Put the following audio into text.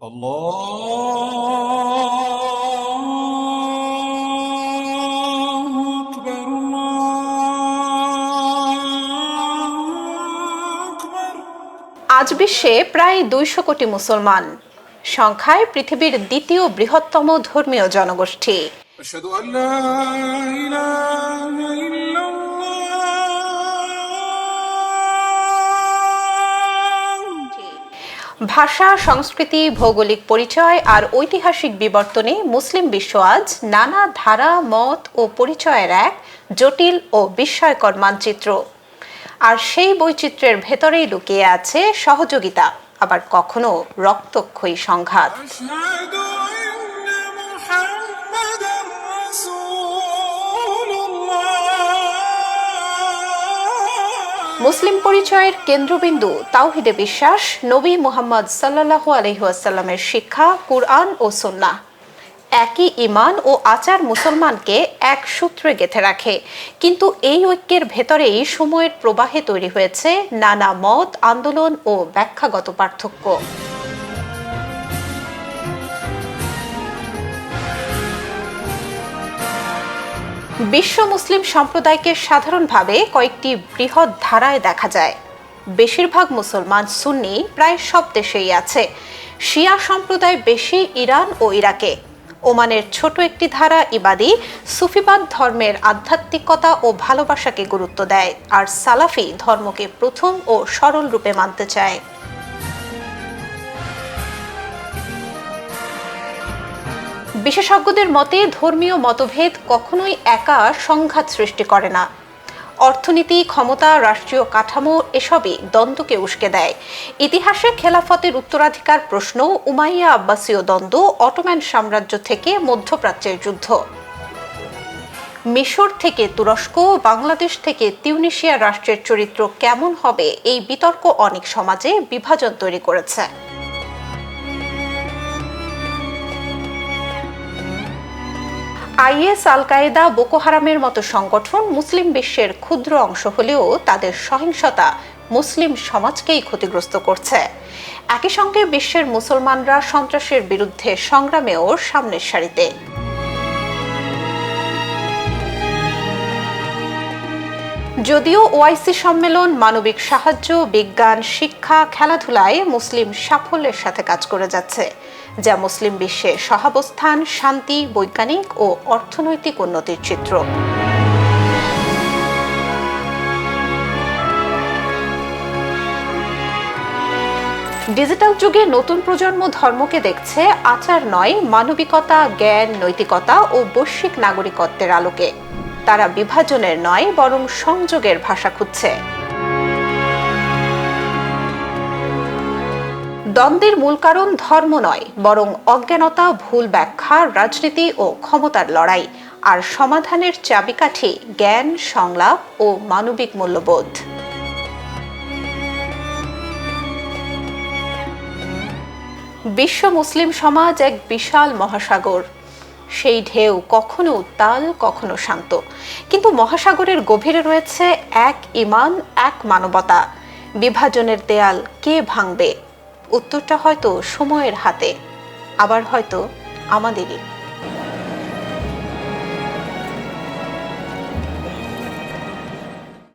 আজ বিশ্বে প্রায় 200 কোটি মুসলমান, সংখ্যায় পৃথিবীর দ্বিতীয় বৃহত্তম ধর্মীয় জনগোষ্ঠী। ভাষা, সংস্কৃতি, ভৌগোলিক পরিচয় আর ঐতিহাসিক বিবর্তনে মুসলিম বিশ্ব আজ নানা ধারা, মত ও পরিচয়ের এক জটিল ও বিস্ময়কর মানচিত্র। আর সেই বৈচিত্র্যের ভেতরেই লুকিয়ে আছে সহযোগিতা, আবার কখনো রক্তক্ষয়ী সংঘাত। মুসলিম পরিচয়ের কেন্দ্রবিন্দু তাওহিদে বিশ্বাস, নবী মুহাম্মদ সাল্লাল্লাহু আলাইহি ওয়াসাল্লামের শিক্ষা, কুরআন ও সুন্নাহ। একই ঈমান ও আচার মুসলমানকে এক সূত্রে গেঁথে রাখে, কিন্তু এই ঐক্যের ভেতরেই সময়ের প্রবাহে তৈরি হয়েছে নানা মত, আন্দোলন ও ব্যাখ্যাগত পার্থক্য। বিশ্ব মুসলিম সম্প্রদায়কে সাধারণভাবে কয়েকটি বৃহৎ ধারায় দেখা যায়। বেশিরভাগ মুসলমান সুন্নি, প্রায় সব দেশেই আছে। শিয়া সম্প্রদায় বেশি ইরান ও ইরাকে। ওমানের ছোট একটি ধারা ইবাদি সুফিবাদ ধর্মের আধ্যাত্মিকতা ও ভালোবাসাকে গুরুত্ব দেয়, আর সালাফি ধর্মকে প্রথম ও সরল রূপে মানতে চায়। বিশেষজ্ঞদের মতে ধর্মীয় মতভেদ কখনোই একা সংঘাত সৃষ্টি করে না। অর্থনীতি, ক্ষমতা, রাষ্ট্রীয় কাঠামো এসবই দ্বন্দ্বকে উস্কে দেয়। ইতিহাসে খেলাফতের উত্তরাধিকার প্রশ্ন, উমাইয়া আব্বাসীয় দ্বন্দ্ব, অটোম্যান সাম্রাজ্য থেকে মধ্যপ্রাচ্যের যুদ্ধ, মিশর থেকে তুরস্ক, বাংলাদেশ থেকে তিউনিসিয়া রাষ্ট্রের চরিত্র কেমন হবে, এই বিতর্ক অনেক সমাজে বিভাজন তৈরি করেছে। আইএস, আল কায়েদা, বোকো হারামের মতো সংগঠন মুসলিম বিশ্বের ক্ষুদ্র অংশ হলেও তাদের সহিংসতা মুসলিম সমাজকেই ক্ষতিগ্রস্ত করছে। একই সঙ্গে বিশ্বের মুসলমানরা সন্ত্রাসের বিরুদ্ধে সংগ্রামেও সামনের সারিতে। যদিও ওআইসি সম্মেলন মানবিক সাহায্য, বিজ্ঞান, শিক্ষা, খেলাধুলায় মুসলিম সাফল্যের সাথে কাজ করে যাচ্ছে, যা মুসলিম বিশ্বে সহাবস্থান, শান্তি, বৈজ্ঞানিক ও অর্থনৈতিক উন্নতির চিত্র। ডিজিটাল যুগে নতুন প্রজন্ম ধর্মকে দেখছে আচার নয়, মানবিকতা, জ্ঞান, নৈতিকতা ও বৈশ্বিক নাগরিকত্বের আলোকে। তারা বিভাজনের নয়, বরং সংযোগের ভাষা খুঁজছে। দ্বন্দ্বের মূল কারণ ধর্ম নয়, বরং অজ্ঞানতা, ভুল ব্যাখ্যা, রাজনীতি ও ক্ষমতার লড়াই। আর সমাধানের চাবিকাঠি জ্ঞান, সংলাপ ও মানবিক মূল্যবোধ। বিশ্ব মুসলিম সমাজ এক বিশাল মহাসাগর। সেই ঢেউ কখনো উত্তাল, কখনো শান্ত, কিন্তু মহাসাগরের গভীরে রয়েছে এক ঈমান, এক মানবতা। বিভাজনের দেয়াল কে ভাঙবে? উত্তরটা হয়তো সময়ের হাতে, আবার হয়তো আমাদেরই।